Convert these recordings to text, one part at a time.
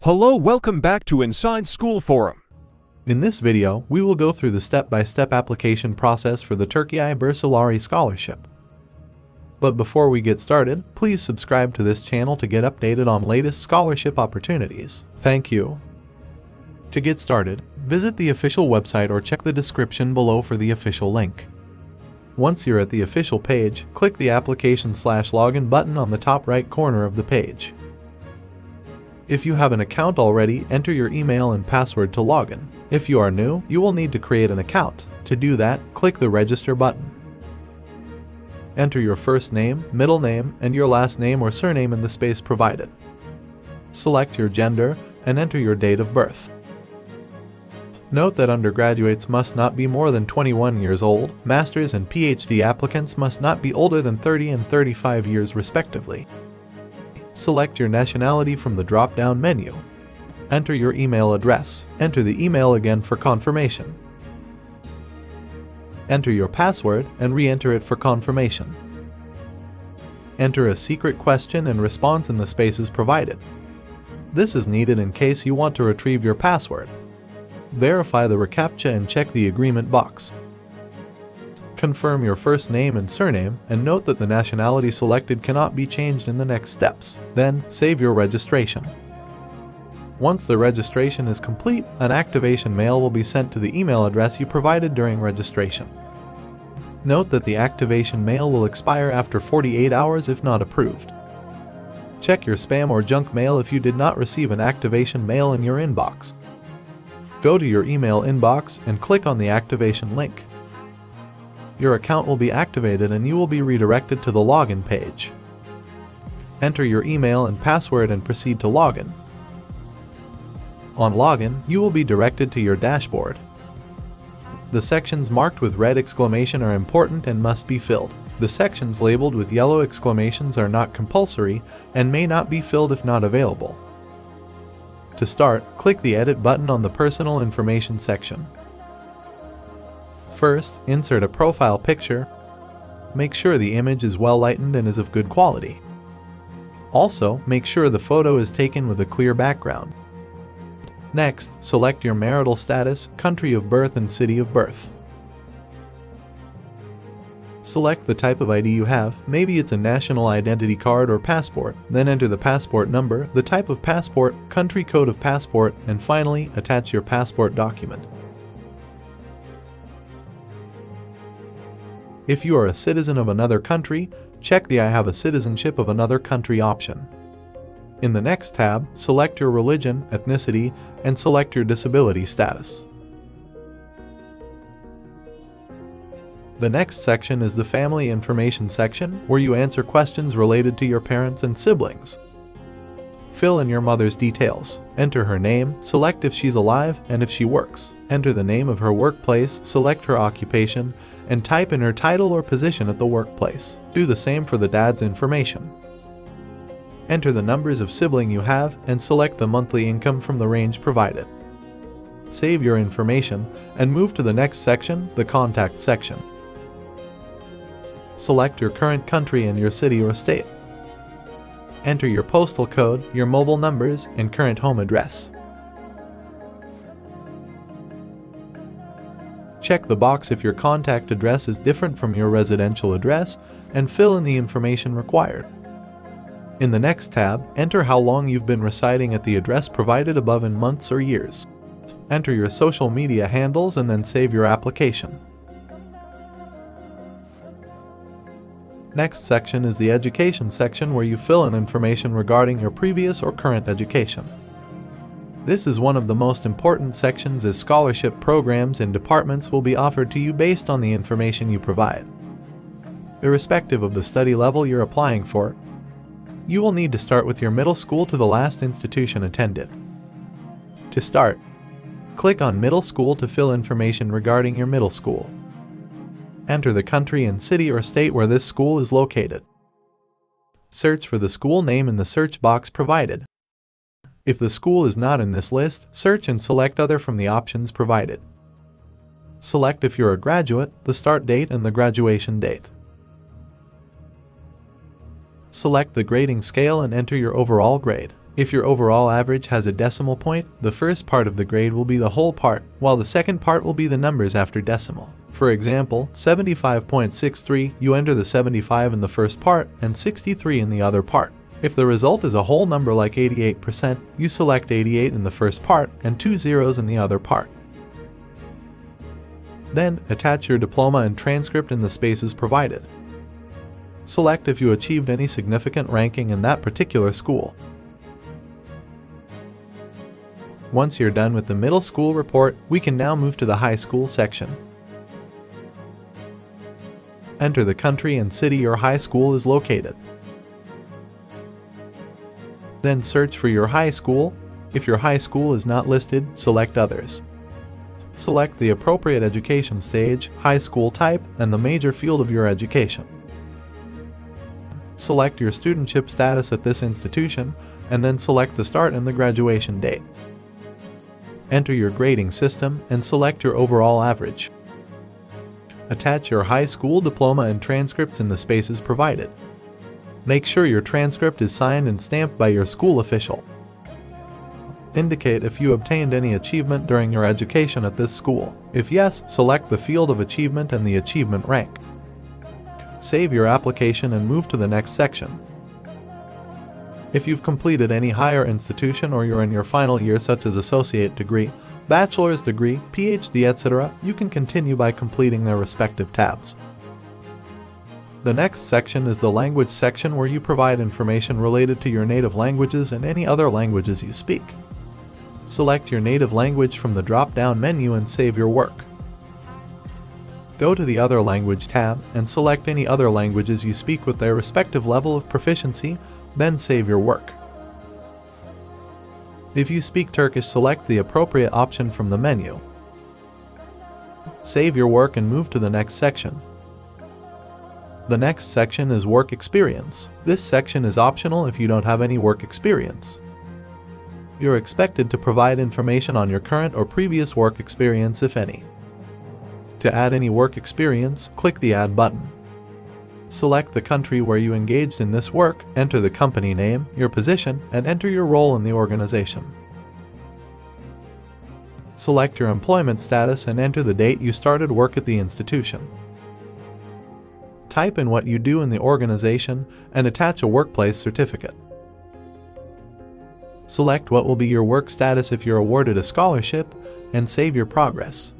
Hello, welcome back to Inside School Forum. In this video, we will go through the step-by-step application process for the Türkiye Burslari Scholarship. But before we get started, please subscribe to this channel to get updated on latest scholarship opportunities. Thank you. To get started, visit the official website or check the description below for the official link. Once you're at the official page, click the application/login button on the top right corner of the page. If you have an account already, enter your email and password to login. If you are new, you will need to create an account. To do that, click the register button. Enter your first name, middle name, and your last name or surname in the space provided. Select your gender and enter your date of birth. Note that undergraduates must not be more than 21 years old, master's and PhD applicants must not be older than 30 and 35 years respectively. Select your nationality from the drop-down menu. Enter your email address. Enter the email again for confirmation. Enter your password and re-enter it for confirmation. Enter a secret question and response in the spaces provided. This is needed in case you want to retrieve your password. Verify the reCAPTCHA and check the agreement box. Confirm your first name and surname, and note that the nationality selected cannot be changed in the next steps. Then, save your registration. Once the registration is complete, an activation mail will be sent to the email address you provided during registration. Note that the activation mail will expire after 48 hours if not approved. Check your spam or junk mail if you did not receive an activation mail in your inbox. Go to your email inbox and click on the activation link. Your account will be activated and you will be redirected to the login page. Enter your email and password and proceed to login. On login, you will be directed to your dashboard. The sections marked with red exclamation are important and must be filled. The sections labeled with yellow exclamations are not compulsory and may not be filled if not available. To start, click the Edit button on the Personal Information section. First, insert a profile picture. Make sure the image is well lightened and is of good quality. Also, make sure the photo is taken with a clear background. Next, select your marital status, country of birth and city of birth. Select the type of ID you have, maybe it's a national identity card or passport, then enter the passport number, the type of passport, country code of passport, and finally, attach your passport document. If you are a citizen of another country, check the I have a citizenship of another country option. In the next tab, select your religion, ethnicity, and select your disability status. The next section is the Family Information section, where you answer questions related to your parents and siblings. Fill in your mother's details. Enter her name, select if she's alive and if she works. Enter the name of her workplace, select her occupation, and type in her title or position at the workplace. Do the same for the dad's information. Enter the numbers of sibling you have and select the monthly income from the range provided. Save your information and move to the next section, the Contact section. Select your current country and your city or state. Enter your postal code, your mobile numbers, and current home address. Check the box if your contact address is different from your residential address and fill in the information required. In the next tab, enter how long you've been residing at the address provided above in months or years. Enter your social media handles and then save your application. Next section is the Education section, where you fill in information regarding your previous or current education. This is one of the most important sections, as scholarship programs and departments will be offered to you based on the information you provide. Irrespective of the study level you're applying for, you will need to start with your middle school to the last institution attended. To start, click on Middle School to fill information regarding your middle school. Enter the country and city or state where this school is located. Search for the school name in the search box provided. If the school is not in this list, search and select Other from the options provided. Select, if you're a graduate, the start date and the graduation date. Select the grading scale and enter your overall grade. If your overall average has a decimal point, the first part of the grade will be the whole part, while the second part will be the numbers after decimal. For example, 75.63, you enter the 75 in the first part and 63 in the other part. If the result is a whole number like 88%, you select 88 in the first part and 2 zeros in the other part. Then, attach your diploma and transcript in the spaces provided. Select if you achieved any significant ranking in that particular school. Once you're done with the middle school report, we can now move to the high school section. Enter the country and city your high school is located. Then search for your high school. If your high school is not listed, select Others. Select the appropriate education stage, high school type, and the major field of your education. Select your studentship status at this institution, and then select the start and the graduation date. Enter your grading system and select your overall average. Attach your high school diploma and transcripts in the spaces provided. Make sure your transcript is signed and stamped by your school official. Indicate if you obtained any achievement during your education at this school. If yes, select the field of achievement and the achievement rank. Save your application and move to the next section. If you've completed any higher institution or you're in your final year such as associate degree, bachelor's degree, PhD, etc., you can continue by completing their respective tabs. The next section is the language section where you provide information related to your native languages and any other languages you speak. Select your native language from the drop-down menu and save your work. Go to the Other Language tab and select any other languages you speak with their respective level of proficiency, then save your work. If you speak Turkish, select the appropriate option from the menu. Save your work and move to the next section. The next section is Work Experience. This section is optional if you don't have any work experience. You're expected to provide information on your current or previous work experience, if any. To add any work experience, click the Add button. Select the country where you engaged in this work, enter the company name, your position, and enter your role in the organization. Select your employment status and enter the date you started work at the institution. Type in what you do in the organization and attach a workplace certificate. Select what will be your work status if you're awarded a scholarship and save your progress.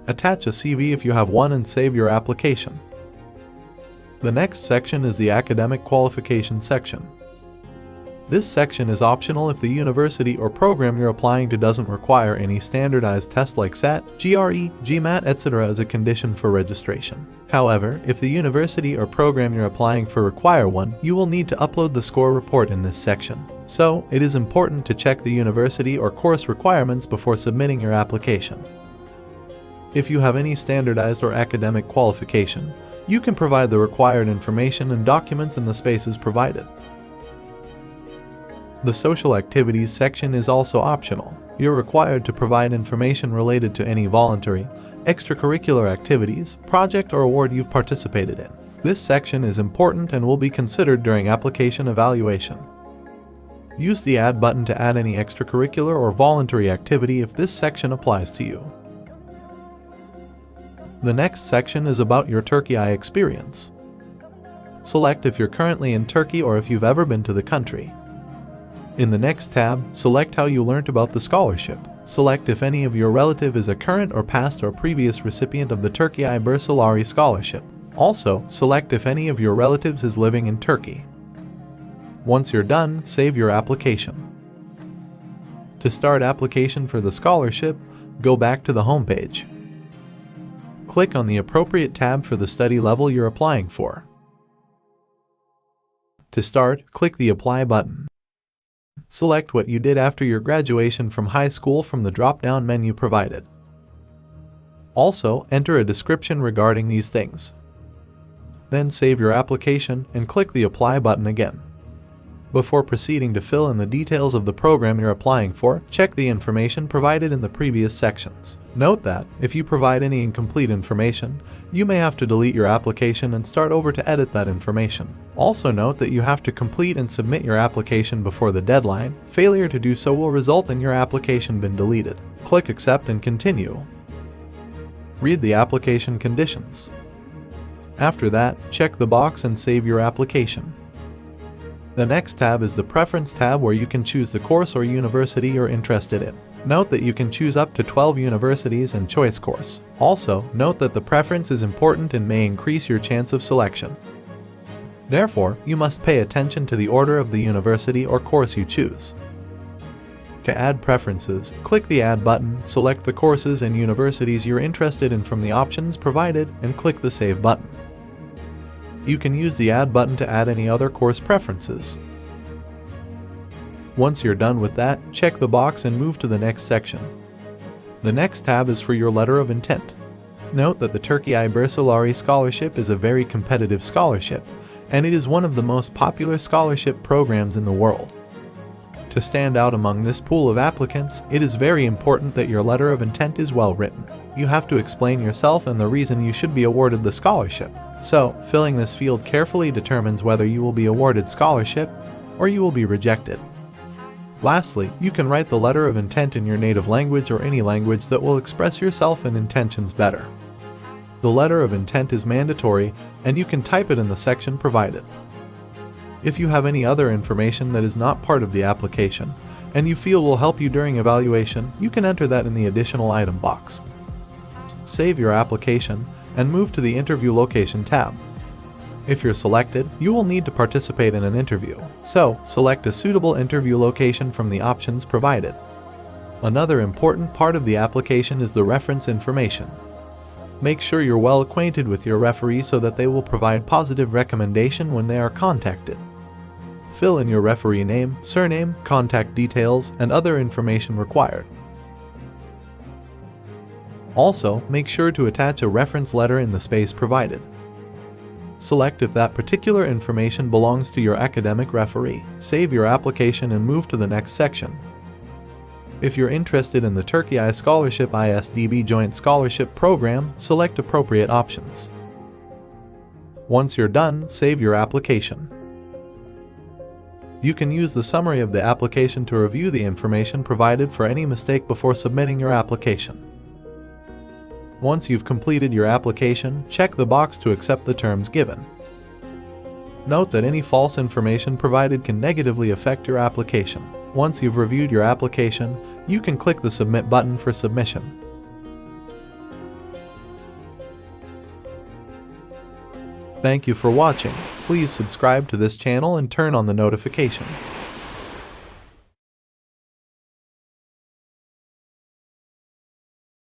Attach a CV if you have one and save your application. The next section is the Academic Qualification section. This section is optional if the university or program you're applying to doesn't require any standardized test like SAT, GRE, GMAT, etc. as a condition for registration. However, if the university or program you're applying for require one, you will need to upload the score report in this section. So, it is important to check the university or course requirements before submitting your application. If you have any standardized or academic qualification, you can provide the required information and documents in the spaces provided. The Social Activities section is also optional. You're required to provide information related to any voluntary, extracurricular activities, project, or award you've participated in. This section is important and will be considered during application evaluation. Use the Add button to add any extracurricular or voluntary activity if this section applies to you. The next section is about your Turkey experience. Select if you're currently in Turkey or if you've ever been to the country. In the next tab, select how you learned about the scholarship. Select if any of your relative is a current or past or previous recipient of the Türkiye Burslari Scholarship. Also, select if any of your relatives is living in Turkey. Once you're done, save your application. To start application for the scholarship, go back to the home page. Click on the appropriate tab for the study level you're applying for. To start, click the Apply button. Select what you did after your graduation from high school from the drop-down menu provided. Also, enter a description regarding these things. Then save your application and click the Apply button again. Before proceeding to fill in the details of the program you're applying for, check the information provided in the previous sections. Note that, if you provide any incomplete information, you may have to delete your application and start over to edit that information. Also note that you have to complete and submit your application before the deadline. Failure to do so will result in your application being deleted. Click Accept and Continue. Read the application conditions. After that, check the box and save your application. The next tab is the Preference tab, where you can choose the course or university you're interested in. Note that you can choose up to 12 universities and choice course. Also, note that the preference is important and may increase your chance of selection. Therefore, you must pay attention to the order of the university or course you choose. To add preferences, click the Add button, select the courses and universities you're interested in from the options provided, and click the Save button. You can use the Add button to add any other course preferences. Once you're done with that, check the box and move to the next section. The next tab is for your letter of intent. Note that the Türkiye Burslari Scholarship is a very competitive scholarship, and it is one of the most popular scholarship programs in the world. To stand out among this pool of applicants, it is very important that your letter of intent is well written. You have to explain yourself and the reason you should be awarded the scholarship. So, filling this field carefully determines whether you will be awarded scholarship or you will be rejected. Lastly, you can write the letter of intent in your native language or any language that will express yourself and intentions better. The letter of intent is mandatory, and you can type it in the section provided. If you have any other information that is not part of the application, and you feel will help you during evaluation, you can enter that in the additional item box. Save your application and move to the Interview Location tab. If you're selected, you will need to participate in an interview, so select a suitable interview location from the options provided. Another important part of the application is the reference information. Make sure you're well acquainted with your referee so that they will provide positive recommendation when they are contacted. Fill in your referee name, surname, contact details, and other information required. Also, make sure to attach a reference letter in the space provided. Select if that particular information belongs to your academic referee. Save your application and move to the next section. If you're interested in the Türkiye Scholarship ISDB Joint Scholarship Program, select appropriate options. Once you're done, save your application. You can use the summary of the application to review the information provided for any mistake before submitting your application. Once you've completed your application, check the box to accept the terms given. Note that any false information provided can negatively affect your application. Once you've reviewed your application, you can click the Submit button for submission. Thank you for watching. Please subscribe to this channel and turn on the notification.